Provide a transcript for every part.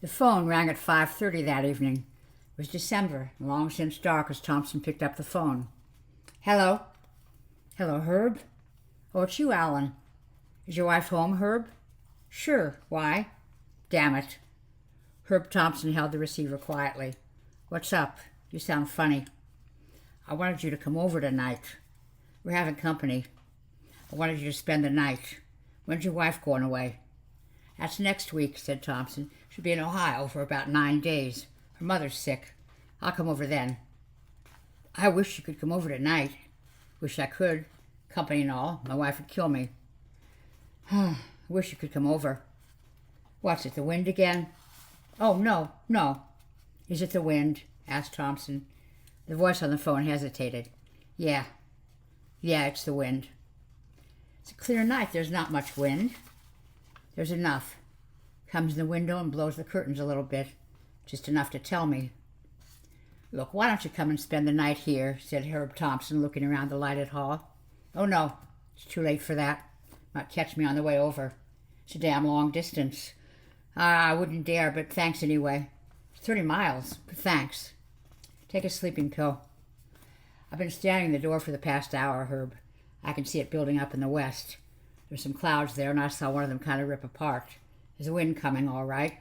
The phone rang at 5:30 that evening. It was December, long since dark as Thompson picked up the phone. Hello? Hello, Herb? Oh, it's you, Alan. Is your wife home, Herb? Sure. Why? Damn it. Herb Thompson held the receiver quietly. What's up? You sound funny. I wanted you to come over tonight. We're having company. I wanted you to spend the night. When's your wife going away? That's next week, said Thompson. She'll be in Ohio for about 9 days. Her mother's sick. I'll come over then. I wish you could come over tonight. Wish I could. Company and all. My wife would kill me. Wish you could come over. What's it, the wind again? Oh, no. Is it the wind? Asked Thompson. The voice on the phone hesitated. Yeah, it's the wind. It's a clear night. There's not much wind. There's enough. Comes in the window and blows the curtains a little bit. Just enough to tell me. Look, why don't you come and spend the night here, said Herb Thompson, looking around the lighted hall. Oh, no, it's too late for that. Might catch me on the way over. It's a damn long distance. I wouldn't dare, but thanks anyway. It's 30 miles, but thanks. Take a sleeping pill. I've been standing in the door for the past hour, Herb. I can see it building up in the west. There's some clouds there, and I saw one of them kind of rip apart. There's a wind coming, all right.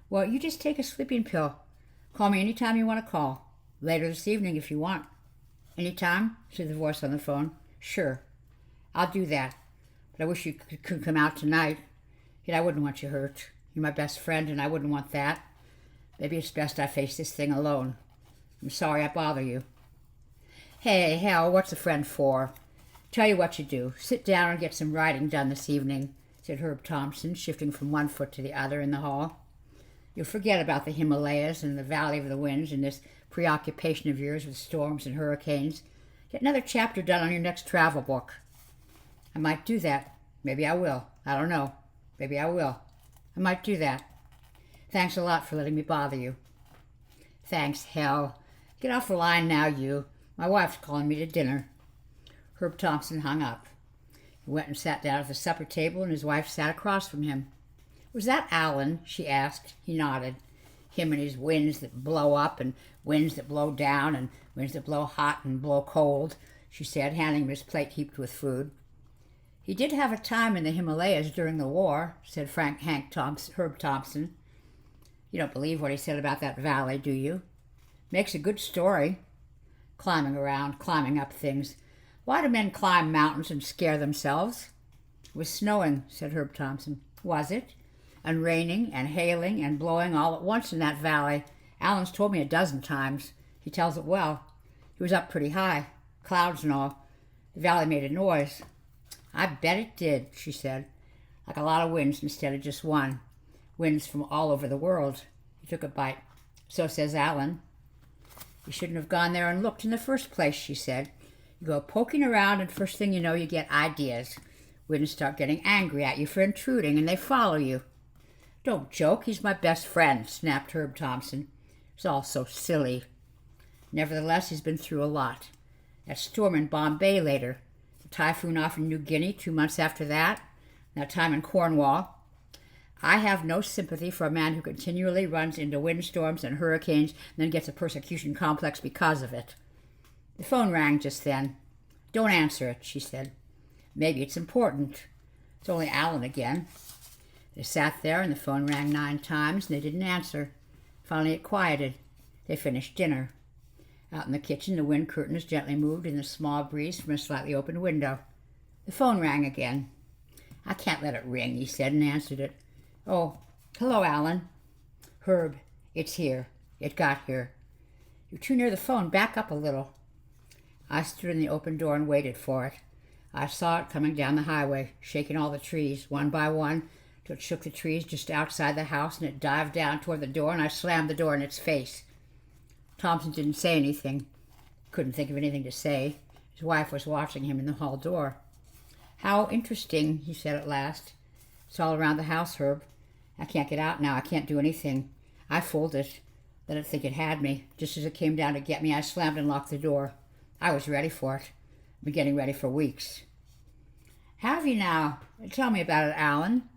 Well, you just take a sleeping pill. Call me any time you want to call. Later this evening if you want. Any time? Said the voice on the phone. Sure. I'll do that. But I wish you could come out tonight. Yet I wouldn't want you hurt. You're my best friend, and I wouldn't want that. Maybe it's best I face this thing alone. I'm sorry I bother you. Hey, hell, what's a friend for? Tell you what you do. Sit down and get some writing done this evening, said Herb Thompson, shifting from one foot to the other in the hall. You'll forget about the Himalayas and the Valley of the Winds and this preoccupation of yours with storms and hurricanes. Get another chapter done on your next travel book. I might do that. Maybe I will. I don't know. Maybe I will. I might do that. Thanks a lot for letting me bother you. Thanks, hell. Get off the line now, you. My wife's calling me to dinner. Herb Thompson hung up. He went and sat down at the supper table, and his wife sat across from him. Was that Alan? She asked. He nodded. Him and his winds that blow up and winds that blow down and winds that blow hot and blow cold, she said, handing him his plate heaped with food. He did have a time in the Himalayas during the war, said Herb Thompson. You don't believe what he said about that valley, do you? Makes a good story. Climbing around, climbing up things. Why do men climb mountains and scare themselves? It was snowing, said Herb Thompson. Was it? And raining and hailing and blowing all at once in that valley. Alan's told me a dozen times. He tells it well. He was up pretty high, clouds and all. The valley made a noise. I bet it did, she said. Like a lot of winds instead of just one. Winds from all over the world. He took a bite. So says Alan. You shouldn't have gone there and looked in the first place, she said. You go poking around and first thing you know you get ideas. Winds start getting angry at you for intruding and they follow you. Don't joke, he's my best friend, snapped Herb Thompson. It's all so silly. Nevertheless, he's been through a lot. That storm in Bombay later, the typhoon off in New Guinea 2 months after that time in Cornwall. I have no sympathy for a man who continually runs into windstorms and hurricanes and then gets a persecution complex because of it. The phone rang just then. Don't answer it, she said. Maybe it's important. It's only Alan again. They sat there and the phone rang 9 times and they didn't answer. Finally it quieted. They finished dinner. Out in the kitchen, the wind curtains gently moved in the small breeze from a slightly open window. The phone rang again. I can't let it ring, he said, and answered it. Oh, hello, Alan. Herb, it's here. It got here. You're too near the phone. Back up a little. I stood in the open door and waited for it. I saw it coming down the highway, shaking all the trees, one by one, till it shook the trees just outside the house, and it dived down toward the door, and I slammed the door in its face. Thompson didn't say anything. Couldn't think of anything to say. His wife was watching him in the hall door. How interesting, he said at last. It's all around the house, Herb. I can't get out now. I can't do anything. I fooled it. Let it think it had me. Just as it came down to get me, I slammed and locked the door. I was ready for it. I've been getting ready for weeks. Have you now? Tell me about it, Alan.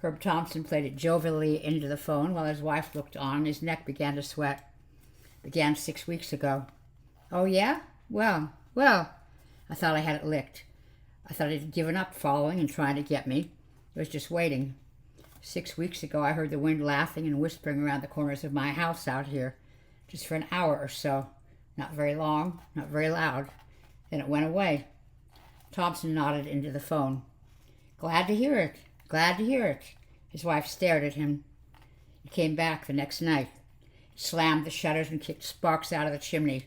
Herb Thompson played it jovially into the phone while his wife looked on and his neck began to sweat. Began 6 weeks ago. Oh, yeah? Well, I thought I had it licked. I thought it had given up following and trying to get me. It was just waiting. 6 weeks ago, I heard the wind laughing and whispering around the corners of my house out here, just for an hour or so. Not very long, not very loud. Then it went away. Thompson nodded into the phone. Glad to hear it. Glad to hear it. His wife stared at him. It came back the next night. It slammed the shutters and kicked sparks out of the chimney.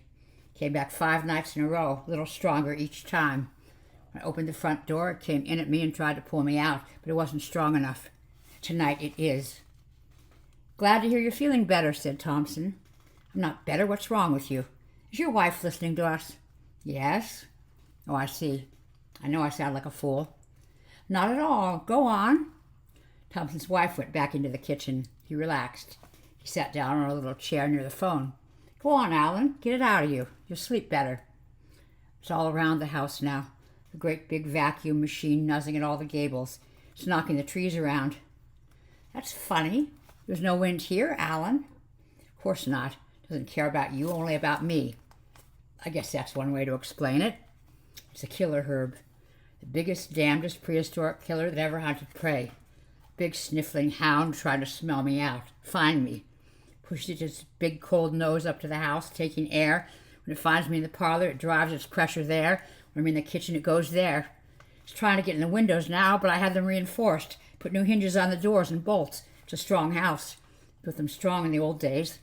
Came back 5 nights in a row, a little stronger each time. When I opened the front door, it came in at me and tried to pull me out, but it wasn't strong enough. Tonight it is. Glad to hear you're feeling better, said Thompson. I'm not better. What's wrong with you? Is your wife listening to us? Yes. Oh, I see. I know I sound like a fool. Not at all. Go on. Thompson's wife went back into the kitchen. He relaxed. He sat down on a little chair near the phone. Go on, Alan. Get it out of you. You'll sleep better. It's all around the house now. The great big vacuum machine nuzzing at all the gables. It's knocking the trees around. That's funny. There's no wind here, Alan. Of course not. Doesn't care about you, only about me. I guess that's one way to explain it. It's a killer, Herb. The biggest, damnedest prehistoric killer that ever hunted prey. Big sniffling hound trying to smell me out, find me. Pushes its big cold nose up to the house, taking air. When it finds me in the parlor, it drives its pressure there. When I'm in the kitchen, it goes there. It's trying to get in the windows now, but I had them reinforced. Put new hinges on the doors and bolts. It's a strong house. Put them strong in the old days.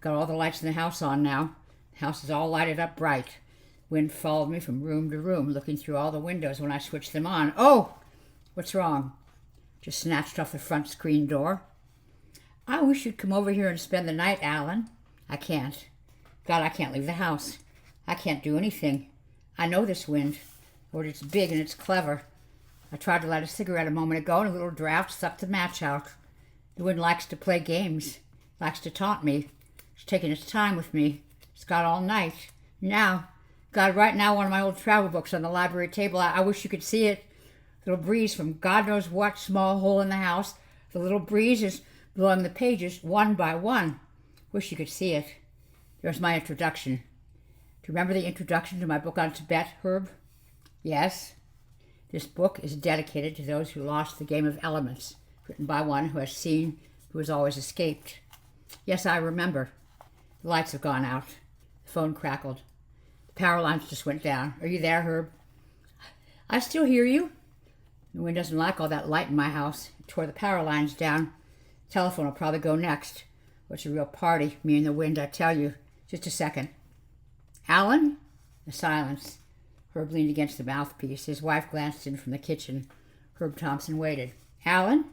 Got all the lights in the house on now. The house is all lighted up bright. Wind followed me from room to room, looking through all the windows when I switched them on. Oh! What's wrong? Just snatched off the front screen door. I wish you'd come over here and spend the night, Alan. I can't. God, I can't leave the house. I can't do anything. I know this wind. Lord, it's big and it's clever. I tried to light a cigarette a moment ago, and a little draft sucked the match out. The wind likes to play games, likes to taunt me. It's taking its time with me. It's got all night. Now, God, right now, one of my old travel books on the library table. I wish you could see it. The little breeze from God knows what small hole in the house. The little breeze is blowing the pages one by one. Wish you could see it. There's my introduction. Do you remember the introduction to my book on Tibet, Herb? Yes. This book is dedicated to those who lost the game of elements, written by one who has seen, who has always escaped. Yes, I remember. The lights have gone out. The phone crackled. The power lines just went down. Are you there, Herb? I still hear you. The wind doesn't like all that light in my house. It tore the power lines down. The telephone will probably go next. What's a real party, me and the wind, I tell you. Just a second. Alan? A silence. Herb leaned against the mouthpiece. His wife glanced in from the kitchen. Herb Thompson waited. Alan?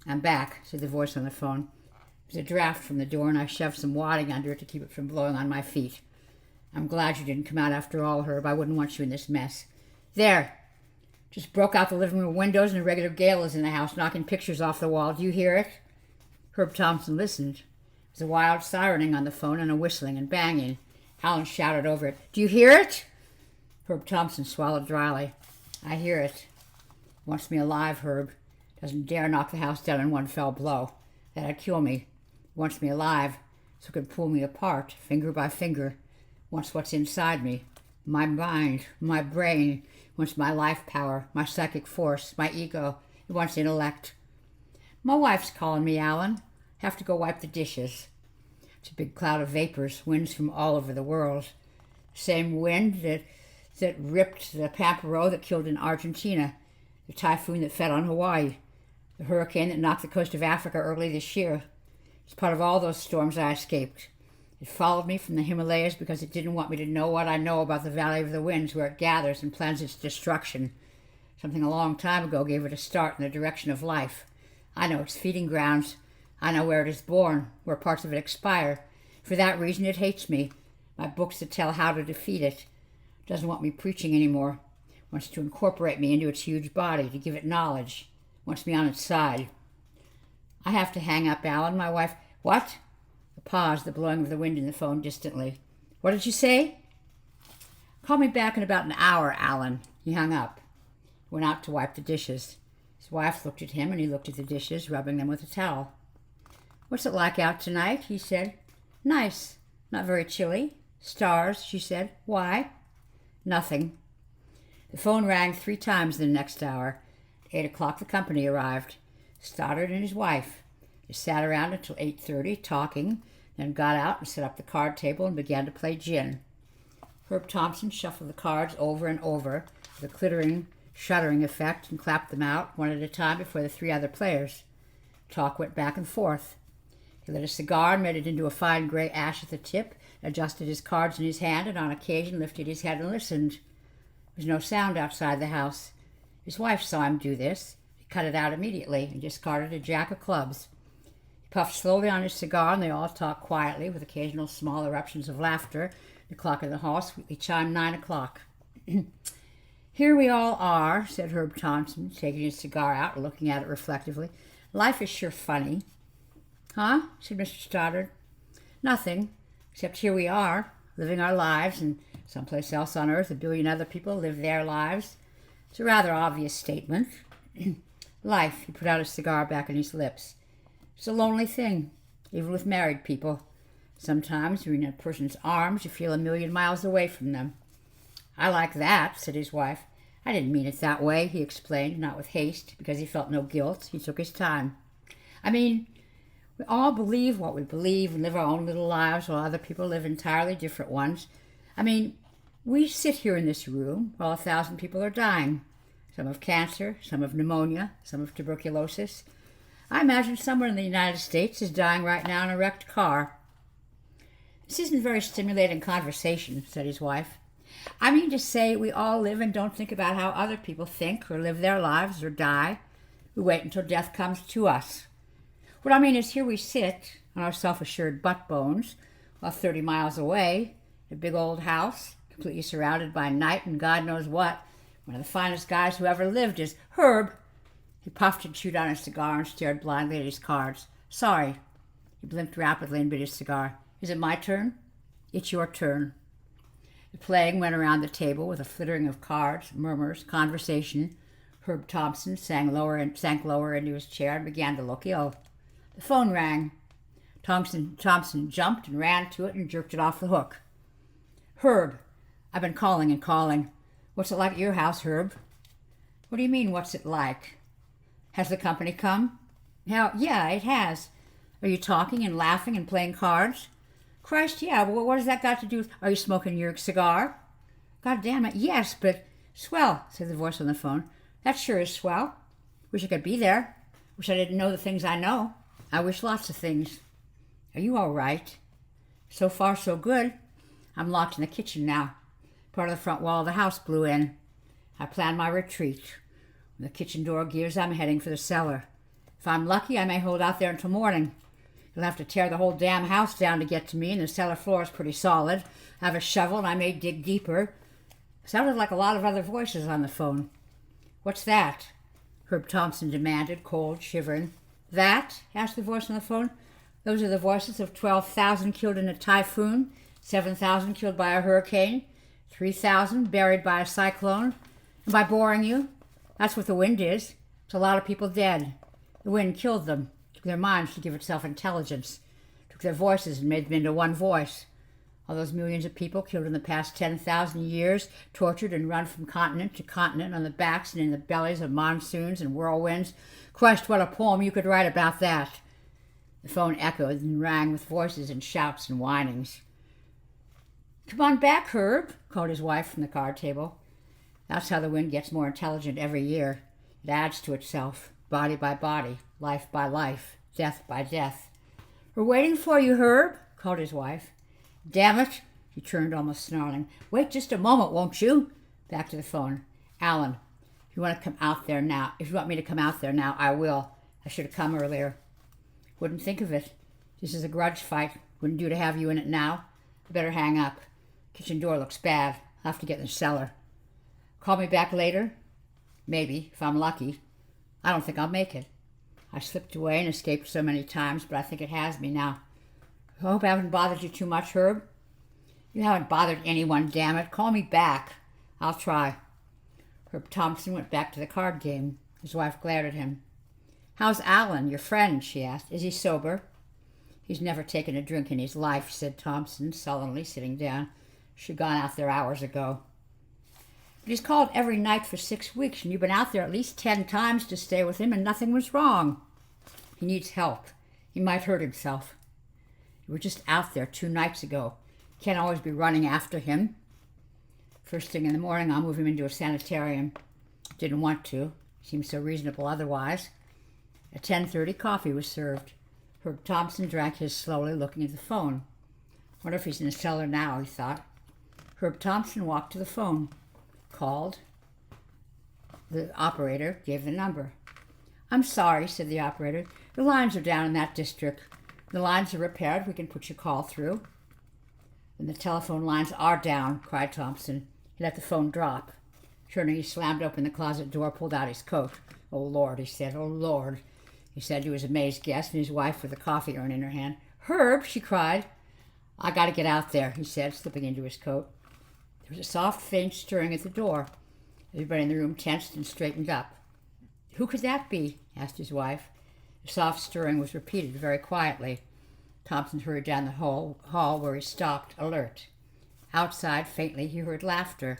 I'm back, said the voice on the phone. There was a draft from the door, and I shoved some wadding under it to keep it from blowing on my feet. I'm glad you didn't come out after all, Herb. I wouldn't want you in this mess. There. Just broke out the living room windows, and a regular gale is in the house, knocking pictures off the wall. Do you hear it? Herb Thompson listened. There was a wild sirening on the phone and a whistling and banging. Alan shouted over it. Do you hear it? Herb Thompson swallowed dryly. I hear it. Wants me alive, Herb. Doesn't dare knock the house down in one fell blow. That'd kill me. Wants me alive, so it can pull me apart, finger by finger. Wants what's inside me. My mind, my brain. Wants my life power, my psychic force, my ego. It wants intellect. My wife's calling me, Alan. Have to go wipe the dishes. It's a big cloud of vapors, winds from all over the world. Same wind that ripped the Pampero that killed in Argentina, the typhoon that fed on Hawaii, the hurricane that knocked the coast of Africa early this year. It's part of all those storms I escaped. It followed me from the Himalayas because it didn't want me to know what I know about the Valley of the Winds, where it gathers and plans its destruction. Something a long time ago gave it a start in the direction of life. I know its feeding grounds. I know where it is born, where parts of it expire. For that reason, it hates me. My books that tell how to defeat it. Doesn't want me preaching anymore. Wants to incorporate me into its huge body, to give it knowledge. Wants me on its side. I have to hang up, Alan. My wife... What? A pause, the blowing of the wind in the phone distantly. What did you say? Call me back in about an hour, Alan. He hung up. Went out to wipe the dishes. His wife looked at him, and he looked at the dishes, rubbing them with a towel. "What's it like out tonight?" he said. "Nice. Not very chilly." "Stars," she said. "Why?" "Nothing." The phone rang 3 times in the next hour. At 8 o'clock the company arrived. Stoddard and his wife. They sat around until 8:30, talking, then got out and set up the card table and began to play gin. Herb Thompson shuffled the cards over and over with a clittering, shuddering effect and clapped them out one at a time before the 3 other players. Talk went back and forth. He lit a cigar and made it into a fine gray ash at the tip, adjusted his cards in his hand, and on occasion lifted his head and listened. There was no sound outside the house. His wife saw him do this. He cut it out immediately and discarded a jack of clubs. He puffed slowly on his cigar, and they all talked quietly, with occasional small eruptions of laughter. The clock in the hall sweetly chimed 9 o'clock. "Here we all are," said Herb Thompson, taking his cigar out and looking at it reflectively. "Life is sure funny." "Huh?" said Mr. Stoddard. "Nothing, except here we are, living our lives, and someplace else on earth 1,000,000,000 other people live their lives. It's a rather obvious statement." Life, he put out his cigar back on his lips. It's a lonely thing, even with married people. Sometimes you're in a person's arms, you feel 1,000,000 miles away from them. "I like that," said his wife. "I didn't mean it that way," he explained, not with haste, because he felt no guilt. He took his time. "I mean, we all believe what we believe and live our own little lives while other people live entirely different ones. I mean, we sit here in this room while 1,000 people are dying. Some of cancer, some of pneumonia, some of tuberculosis. I imagine someone in the United States is dying right now in a wrecked car." "This isn't very stimulating conversation," said his wife. "I mean to say we all live and don't think about how other people think or live their lives or die. We wait until death comes to us. What I mean is here we sit on our self-assured butt bones while 30 miles away, in a big old house, completely surrounded by night and God knows what, one of the finest guys who ever lived is Herb." He puffed and chewed on his cigar and stared blindly at his cards. "Sorry." He blinked rapidly and bit his cigar. "Is it my turn?" "It's your turn." The playing went around the table with a flittering of cards, murmurs, conversation. Herb Thompson sank lower into his chair and began to look ill. The phone rang. Thompson jumped and ran to it and jerked it off the hook. "Herb, I've been calling and calling. What's it like at your house, Herb?" "What do you mean, what's it like?" "Has the company come?" Yeah, it has." "Are you talking and laughing and playing cards?" "Christ, yeah. Well, what has that got to do with... Are you smoking your cigar?" "God damn it, yes, but..." "Swell," said the voice on the phone. "That sure is swell. Wish I could be there. Wish I didn't know the things I know. I wish lots of things." "Are you all right?" "So far, so good. I'm locked in the kitchen now. Part of the front wall of the house blew in. I planned my retreat. When the kitchen door gives, I'm heading for the cellar. If I'm lucky, I may hold out there until morning. You'll have to tear the whole damn house down to get to me, and the cellar floor is pretty solid. I have a shovel, and I may dig deeper." Sounded like a lot of other voices on the phone. "What's that?" Herb Thompson demanded, cold, shivering. "That?" asked the voice on the phone. "Those are the voices of 12,000 killed in a typhoon, 7,000 killed by a hurricane, 3,000 buried by a cyclone. Am I boring you? That's what the wind is. It's a lot of people dead. The wind killed them, took their minds to give itself intelligence, took their voices and made them into one voice. All those millions of people killed in the past 10,000 years, tortured and run from continent to continent on the backs and in the bellies of monsoons and whirlwinds. Christ, what a poem you could write about that." The phone echoed and rang with voices and shouts and whinings. "Come on back, Herb," called his wife from the card table. That's how the wind gets more intelligent every year. It adds to itself, body by body, life by life, death by death. "We're waiting for you, Herb," called his wife. "Damn it," he turned, almost snarling. "Wait just a moment, won't you?" Back to the phone. "Alan, if you want me to come out there now, I will. I should have come earlier." "Wouldn't think of it. This is a grudge fight. Wouldn't do to have you in it now. I better hang up. Kitchen door looks bad. I'll have to get in the cellar." "Call me back later?" "Maybe, if I'm lucky. I don't think I'll make it. I slipped away and escaped so many times, but I think it has me now. I hope I haven't bothered you too much, Herb." "You haven't bothered anyone, damn it. Call me back." "I'll try." Herb Thompson went back to the card game. His wife glared at him. "How's Alan, your friend?" she asked. "Is he sober?" "He's never taken a drink in his life," said Thompson, sullenly, sitting down. "Should have gone out there hours ago." "But he's called every night for 6 weeks, and you've been out there at least 10 times to stay with him, and nothing was wrong." "He needs help. He might hurt himself." "You were just out there 2 nights ago. Can't always be running after him." "First thing in the morning, I'll move him into a sanitarium." Didn't want to. Seemed so reasonable otherwise. At 10:30, coffee was served. Herb Thompson drank his slowly, looking at the phone. "Wonder if he's in the cellar now," he thought. Herb Thompson walked to the phone. Called. The operator gave the number. "I'm sorry," said the operator. "The lines are down in that district. The lines are repaired. We can put your call through." "Then the telephone lines are down," cried Thompson. He let the phone drop. Turning, he slammed open the closet door, pulled out his coat. "Oh, Lord," he said. "Oh, Lord." He said to his amazed guest and his wife with a coffee urn in her hand. "Herb," she cried. "I got to get out there," he said, slipping into his coat. There was a soft, faint stirring at the door. Everybody in the room tensed and straightened up. "Who could that be?" asked his wife. The soft stirring was repeated very quietly. Thompson hurried down the hall where he stopped, alert. Outside, faintly, he heard laughter.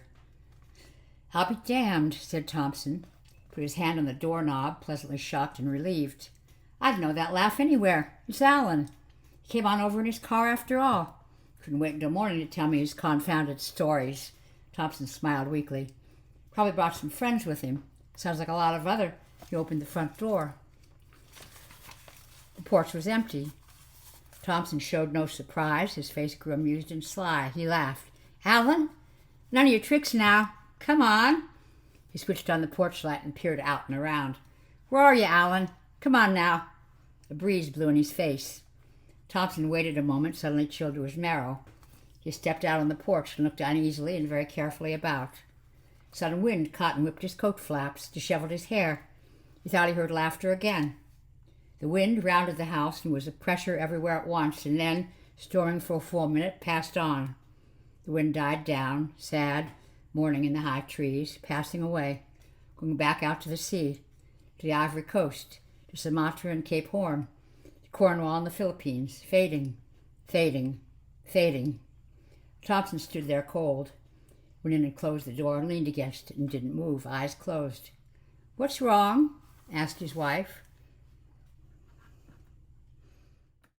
"I'll be damned," said Thompson. Put his hand on the doorknob, pleasantly shocked and relieved. "I'd know that laugh anywhere. It's Alan. He came on over in his car after all. Couldn't wait until morning to tell me his confounded stories." Thompson smiled weakly. "Probably brought some friends with him. Sounds like a lot of other." He opened the front door. The porch was empty. Thompson showed no surprise. His face grew amused and sly. He laughed. "Alan? None of your tricks now. Come on." He switched on the porch light and peered out and around. "Where are you, Alan? Come on now." A breeze blew in his face. Thompson waited a moment, suddenly chilled to his marrow. He stepped out on the porch and looked uneasily and very carefully about. A sudden wind caught and whipped his coat flaps, disheveled his hair. He thought he heard laughter again. The wind rounded the house and was a pressure everywhere at once, and then, storming for a full minute, passed on. The wind died down, sad, mourning in the high trees, passing away, going back out to the sea, to the Ivory Coast, to Sumatra and Cape Horn, to Cornwall and the Philippines, fading, fading, fading. Thompson stood there cold, went in and closed the door and leaned against it and didn't move, eyes closed. "What's wrong?" asked his wife.